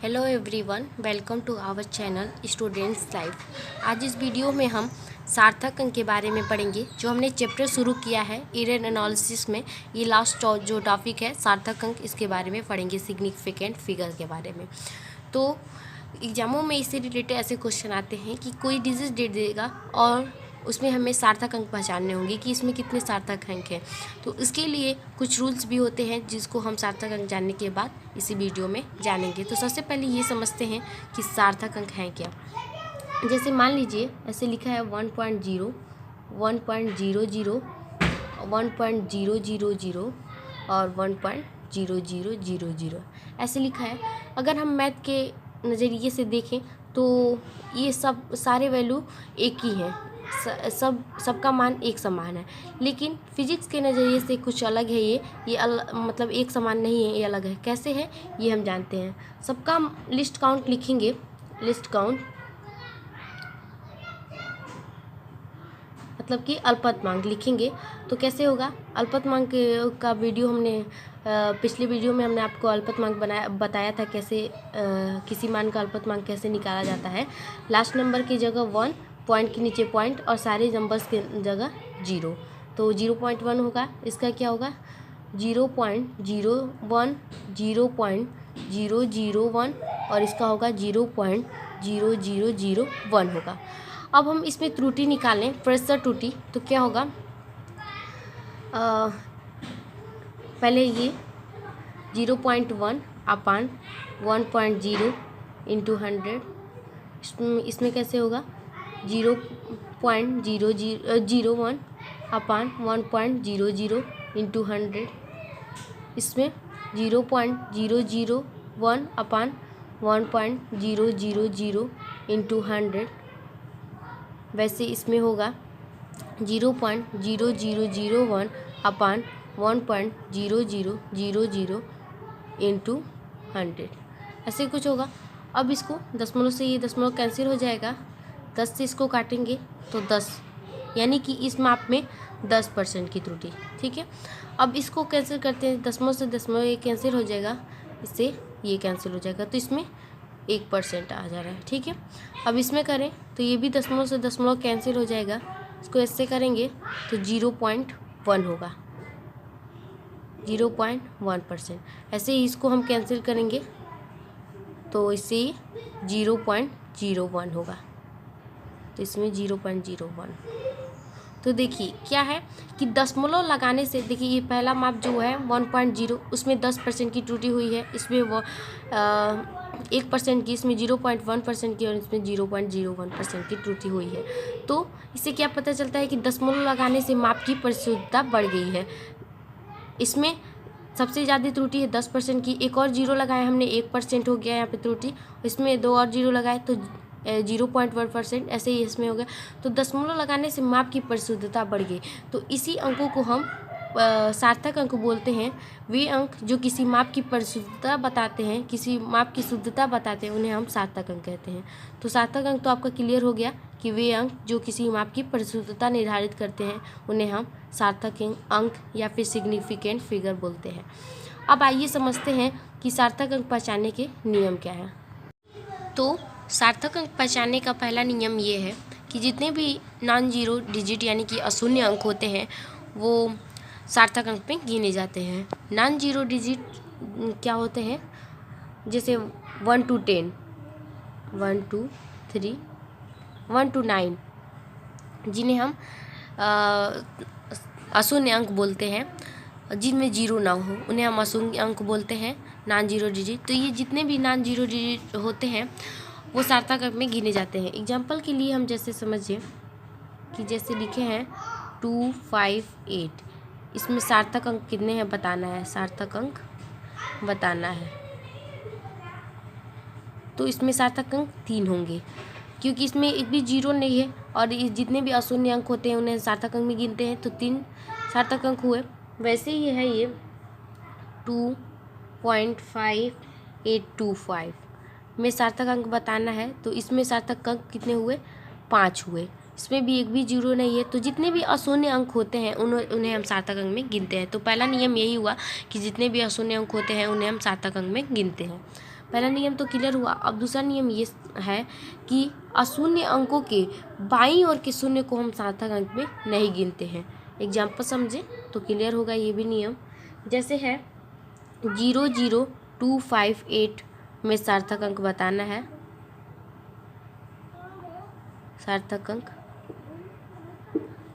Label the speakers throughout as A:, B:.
A: Hello everyone, welcome to our channel students life. आज इस video में हम सार्थक अंक के बारे में पढ़ेंगे। जो हमने चैप्टर शुरू किया है एरर एनालिसिस में, ये लास्ट जो टॉपिक है सार्थक अंक, इसके बारे में पढ़ेंगे, सिग्निफिकेंट फिगर के बारे में। तो एग्जामों में इससे रिलेटेड ऐसे क्वेश्चन आते हैं कि कोई डिजिट दे देगा और उसमें हमें सार्थक अंक पहचानने होंगे कि इसमें कितने सार्थक अंक हैं। तो इसके लिए कुछ रूल्स भी होते हैं जिसको हम सार्थक अंक जानने के बाद इसी वीडियो में जानेंगे। तो सबसे पहले ये समझते हैं कि सार्थक अंक हैं क्या। जैसे मान लीजिए ऐसे लिखा है 1.0, 1.00, 1.000 और 1.0000 ऐसे लिखा है। अगर हम मैथ के नज़रिए से देखें तो ये सब सारे वैल्यू एक ही हैं, सबका मान एक समान है। लेकिन फिजिक्स के नज़रिए से कुछ अलग है। ये मतलब एक समान नहीं है, ये अलग है। कैसे है ये हम जानते हैं। सबका लिस्ट काउंट लिखेंगे, लिस्ट काउंट मतलब कि अल्पतमांक लिखेंगे तो कैसे होगा। अल्पतमांक का वीडियो हमने पिछले वीडियो में हमने आपको अल्पतमांक बताया था कैसे किसी मान का अल्पतमांक कैसे निकाला जाता है। लास्ट नंबर की जगह 1, पॉइंट के नीचे पॉइंट और सारे नंबर्स के जगह 0। तो 0.1 होगा, इसका क्या होगा 0.01, 0.001 और इसका होगा 0.0001 होगा। अब हम इसमें त्रुटि निकालें, प्रेशर त्रुटि, तो क्या होगा पहले ये 0.1 अपान 1.0 इंटू 100, इसमें कैसे होगा 0.0001 अपान 1.00 इंटू 100, इसमें 0.001 अपान 1.000 इंटू 100। वैसे इसमें होगा 0.0001 अपान 1.0000 इंटू 100, ऐसे कुछ होगा। अब इसको दशमलव से ये दशमलव कैंसिल हो जाएगा, 10 से इसको काटेंगे तो 10, यानी कि इस माप में 10% की त्रुटि। ठीक है, अब इसको कैंसिल करते हैं, दशमलव से दशमलव ये कैंसिल हो जाएगा, इससे ये कैंसिल हो जाएगा, तो इसमें 1% आ जा रहा है। ठीक है, अब इसमें करें तो ये भी दशमलव से दशमलव कैंसिल हो जाएगा, इसको ऐसे करेंगे तो 0.1 होगा, 0.1%। ऐसे ही इसको हम कैंसिल करेंगे तो इससे 0.01 होगा, तो इसमें 0.01। तो देखिए क्या है कि दशमलव लगाने से, देखिए ये पहला माप जो है 1.0, उसमें 10% की त्रुटि हुई है, इसमें वो 1% की, इसमें 0.1% की और इसमें 0.01% की त्रुटि हुई है। तो इससे क्या पता चलता है कि दशमलव लगाने से माप की परिशुद्धता बढ़ गई है। इसमें सबसे ज़्यादा त्रुटि है 10% की, एक और 0 लगाए हमने, 1% हो गया यहाँ पे त्रुटि, इसमें 2 और 0 लगाए तो 0.1%, ऐसे ही इसमें हो गया। तो दशमलव लगाने से माप की परिशुद्धता बढ़ गई। तो इसी अंकों को हम सार्थक अंक बोलते हैं। वे अंक जो किसी माप की परिशुद्धता बताते हैं, किसी माप की शुद्धता बताते हैं, उन्हें हम सार्थक अंक कहते हैं। तो सार्थक अंक तो आपका क्लियर हो गया कि वे अंक जो किसी माप की परिशुद्धता निर्धारित करते हैं, उन्हें हम सार्थक अंक या फिर सिग्निफिकेंट फिगर बोलते हैं। अब आइए समझते हैं कि सार्थक अंक पहचानने के नियम क्या हैं। तो सार्थक अंक पहचानने का पहला नियम ये है कि जितने भी नॉन जीरो डिजिट यानी कि अशून्य अंक होते हैं वो सार्थक अंक में गिने जाते हैं। नॉन जीरो डिजिट क्या होते हैं, जैसे 1 to 10, 1 to 3, 1 to 9, जिन्हें हम अशून्य अंक बोलते हैं। जिनमें जीरो ना हो उन्हें हम अशून्य अंक बोलते हैं, नॉन जीरो डिजिट। तो ये जितने भी नॉन जीरो डिजिट होते हैं वो सार्थक अंक में गिने जाते हैं। एग्जाम्पल के लिए हम जैसे समझिए कि जैसे लिखे हैं 2, 5, 8, इसमें सार्थक अंक कितने हैं बताना है, सार्थक अंक बताना है। तो इसमें सार्थक अंक 3 होंगे, क्योंकि इसमें एक भी जीरो नहीं है और जितने भी अशून्य अंक होते हैं उन्हें सार्थक अंक में गिनते हैं, तो 3 सार्थक अंक हुए। वैसे ही है ये 2.5825 में सार्थक अंक बताना है, तो इसमें सार्थक अंक कितने हुए, 5 हुए। इसमें भी एक भी जीरो नहीं है, तो जितने भी अशून्य अंक होते हैं उन्हें हम सार्थक अंक में गिनते हैं। तो पहला नियम यही हुआ कि जितने भी अशून्य अंक होते हैं उन्हें हम सार्थक अंक में गिनते हैं। पहला नियम तो क्लियर हुआ। अब दूसरा नियम ये है कि अशून्य अंकों के बाईं ओर के शून्य को हम सार्थक अंक में नहीं गिनते हैं। एग्जाम्पल समझे तो क्लियर होगा ये भी नियम। जैसे है 00258 में सार्थक अंक बताना है, सार्थक अंक।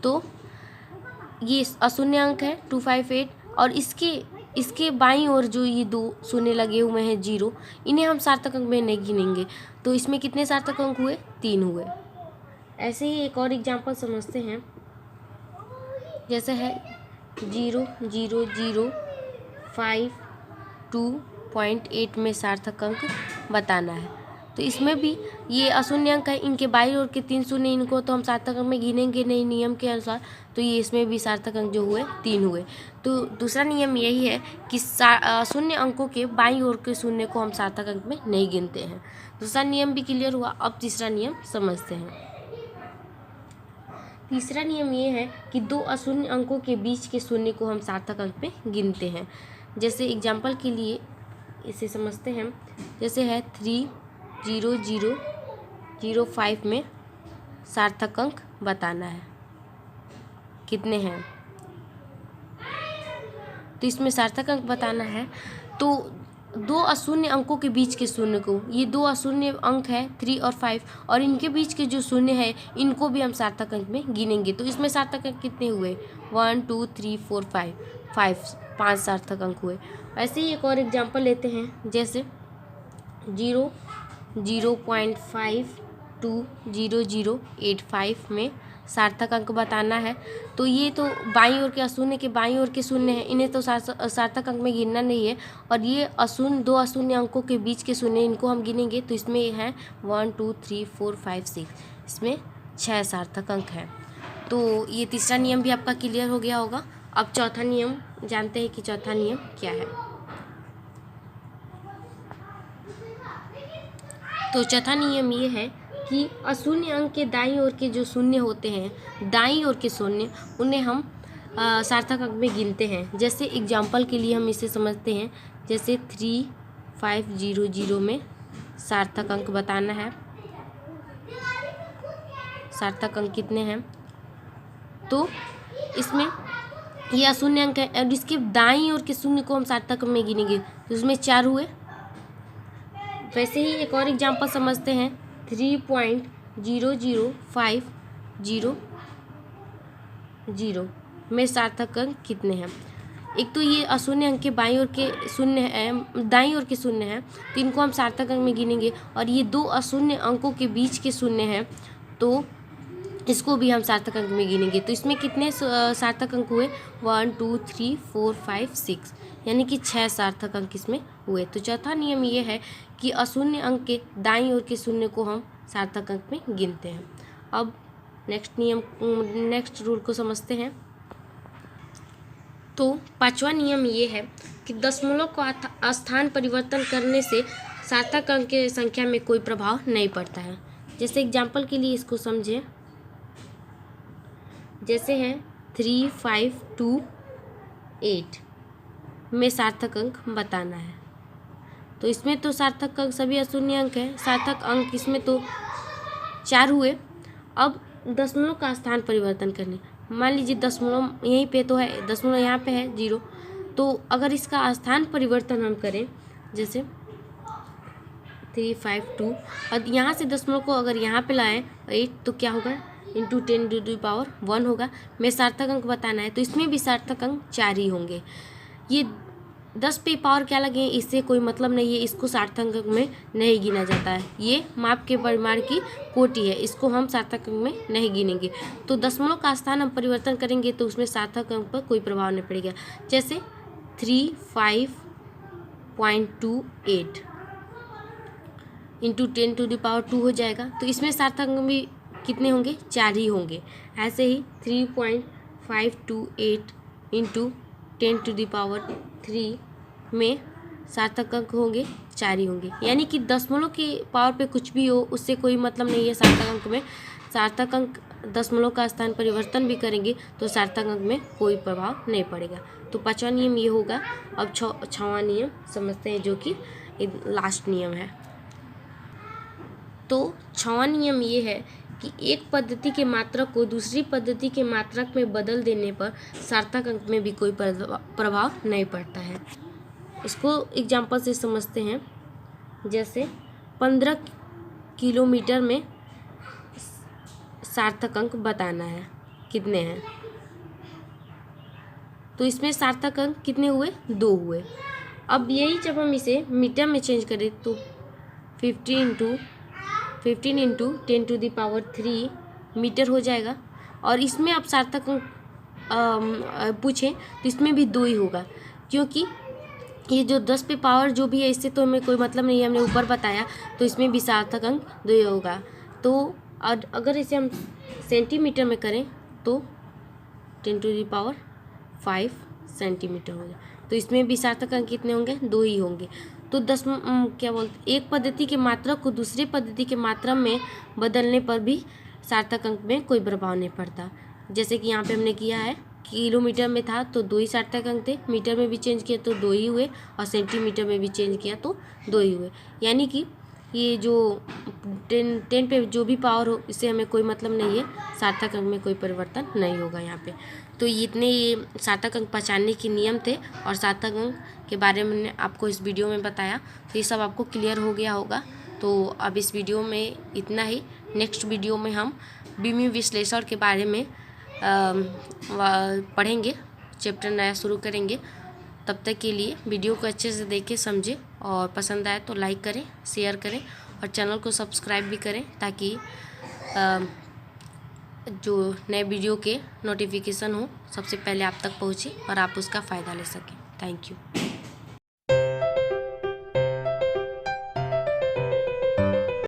A: तो ये अशून्य अंक है 258 और इसके बाईं ओर जो ये दो शून्य लगे हुए हैं 0, इन्हें हम सार्थक अंक में नहीं गिनेंगे। तो इसमें कितने सार्थक अंक हुए? 3 हुए। ऐसे ही एक और एग्जांपल समझते हैं। जैसे है 00052.8 में सार्थक अंक बताना है। तो इसमें भी ये अशून्य अंक है, इनके बाईं ओर के 3 शून्य, इनको तो हम सार्थक अंक में गिनेंगे नहीं नियम के अनुसार। तो ये इसमें भी सार्थक अंक जो हुए 3 हुए। तो दूसरा नियम यही है कि शून्य अंकों के बाईं ओर के शून्य को हम सार्थक अंक में नहीं गिनते हैं। दूसरा नियम भी क्लियर हुआ। अब तीसरा नियम समझते हैं। तीसरा नियम ये है कि दो अशून्य अंकों के बीच के शून्य को हम सार्थक अंक में गिनते हैं। जैसे एग्जाम्पल के लिए इसे समझते हैं। जैसे है 30005 में सार्थक अंक बताना है, कितने हैं? तो इसमें सार्थक अंक बताना है तो दो अशून्य अंकों के बीच के शून्य को, ये दो अशून्य अंक है 3 और 5, और इनके बीच के जो शून्य है इनको भी हम सार्थक अंक में गिनेंगे। तो इसमें सार्थक अंक कितने हुए? 1 2 3 4 5 5 सार्थक अंक हुए। ऐसे ही एक और एग्जांपल लेते हैं। जैसे 0.520085 में सार्थक अंक बताना है। तो ये तो बाईं ओर के अशून्य के बाईं ओर के शून्य है, इन्हें तो सार्थक अंक में गिनना नहीं है। और ये दो अशून्य अंकों के बीच के शून्य, इनको हम गिनेंगे। तो इसमें है 1 2 3 4 5 6, इसमें 6 सार्थक अंक हैं। तो ये तीसरा नियम भी आपका क्लियर हो गया होगा। अब चौथा नियम जानते हैं कि चौथा नियम क्या है। तो चौथा नियम ये है कि अशून्य अंक के दाईं ओर के जो शून्य होते हैं, दाईं ओर के शून्य, उन्हें हम सार्थक अंक में गिनते हैं। जैसे एग्जाम्पल के लिए हम इसे समझते हैं। जैसे 3500 में सार्थक अंक बताना है। सार्थक अंक कितने हैं? तो इसमें ये अशून्य अंक है और इसके दाईं ओर के शून्य को हम सार्थक अंक में गिनेंगे। तो उसमें 4 हुए। वैसे ही एक और एग्जाम्पल समझते हैं। 3.00500 में सार्थक अंक कितने हैं? एक तो ये अशून्य अंक के बाईं ओर के शून्य है, दाईं ओर के शून्य हैं, तो इनको हम सार्थक अंक में गिनेंगे। और ये दो अशून्य अंकों के बीच के शून्य हैं, तो इसको भी हम सार्थक अंक में गिनेंगे। तो इसमें कितने सार्थक अंक हुए? 1 2 3 4 5 6, यानी कि 6 सार्थक अंक इसमें हुए। तो चौथा नियम ये है कि अशून्य अंक के दाईं ओर के शून्य को हम सार्थक अंक में गिनते हैं। अब नेक्स्ट रूल को समझते हैं। तो पांचवा नियम ये है कि दशमलव का स्थान परिवर्तन करने से सार्थक अंक की संख्या में कोई प्रभाव नहीं पड़ता है। जैसे एग्जाम्पल के लिए इसको समझें। जैसे है 3528 में सार्थक अंक बताना है। तो इसमें तो सार्थक अंक सभी अशून्य अंक हैं, सार्थक अंक इसमें तो 4 हुए। अब दशमलव का स्थान परिवर्तन करने, मान लीजिए दशमलव यहीं पे तो है, दशमलव यहाँ पे है 0, तो अगर इसका स्थान परिवर्तन हम करें, जैसे 352, और यहाँ से दशमलव को अगर यहाँ पे लाएं 8, तो क्या होगा? इंटू 10⁻1 होगा। में सार्थक अंक बताना है, तो इसमें भी सार्थक अंक 4 ही होंगे। ये 10 पे पावर क्या लगे, इससे कोई मतलब नहीं है, इसको सार्थक अंक में नहीं गिना जाता है। ये माप के परिमाण की कोटि है, इसको हम सार्थक अंक में नहीं गिनेंगे। तो दशमलव का स्थान हम परिवर्तन करेंगे तो उसमें सार्थक अंक पर कोई प्रभाव नहीं पड़ेगा। जैसे 35.28 इंटू 10⁻2 हो जाएगा। तो इसमें सार्थक अंक भी कितने होंगे? 4 ही होंगे। ऐसे ही 3.528 इंटू 10⁻3 में सार्थक अंक होंगे 4 ही होंगे। यानी कि दशमलव की पावर पे कुछ भी हो, उससे कोई मतलब नहीं है सार्थक अंक में। सार्थक अंक दशमलव का स्थान परिवर्तन भी करेंगे तो सार्थक अंक में कोई प्रभाव नहीं पड़ेगा। तो पांचवा नियम ये होगा। अब छठवां नियम समझते हैं, जो कि लास्ट नियम है। तो 6वां नियम ये है कि एक पद्धति के मात्रक को दूसरी पद्धति के मात्रक में बदल देने पर सार्थक अंक में भी कोई प्रभाव नहीं पड़ता है। इसको एग्जाम्पल से समझते हैं। जैसे 15 किलोमीटर में सार्थक अंक बताना है, कितने हैं। तो इसमें सार्थक अंक कितने हुए, 2 हुए। अब यही जब हम इसे मीटर में चेंज करें तो 15 इंटू 10⁻³ मीटर हो जाएगा। और इसमें अब सार्थक अंक पूछें तो इसमें भी 2 ही होगा, क्योंकि ये जो 10 पे पावर जो भी है इससे तो हमें कोई मतलब नहीं है, हमने ऊपर बताया। तो इसमें भी सार्थक अंक 2 ही होगा। तो अगर इसे हम सेंटीमीटर में करें तो 10⁵ सेंटीमीटर होगा। तो इसमें भी सार्थक अंक कितने होंगे, 2 ही होंगे। तो एक पद्धति के मात्रक को दूसरी पद्धति के मात्रक में बदलने पर भी सार्थक अंक में कोई प्रभाव नहीं पड़ता। जैसे कि यहाँ पे हमने किया है, किलोमीटर में था तो 2 ही सार्थक अंक थे, मीटर में भी चेंज किया तो 2 ही हुए, और सेंटीमीटर में भी चेंज किया तो 2 ही हुए। यानी कि ये जो 10 पे जो भी पावर हो इससे हमें कोई मतलब नहीं है, सार्थक अंक में कोई परिवर्तन नहीं होगा यहाँ पे। तो इतने ये सार्थक अंक पहचानने के नियम थे और सार्थक अंक के बारे में मैंने आपको इस वीडियो में बताया। तो ये सब आपको क्लियर हो गया होगा। तो अब इस वीडियो में इतना ही। नेक्स्ट वीडियो में हम बीमी विश्लेषण के बारे में पढ़ेंगे, चैप्टर नया शुरू करेंगे। तब तक के लिए वीडियो को अच्छे से देखें, समझें, और पसंद आए तो लाइक करें, शेयर करें और चैनल को सब्सक्राइब भी करें, ताकि जो नए वीडियो के नोटिफिकेशन हो सबसे पहले आप तक पहुँचे और आप उसका फ़ायदा ले सकें। Thank you.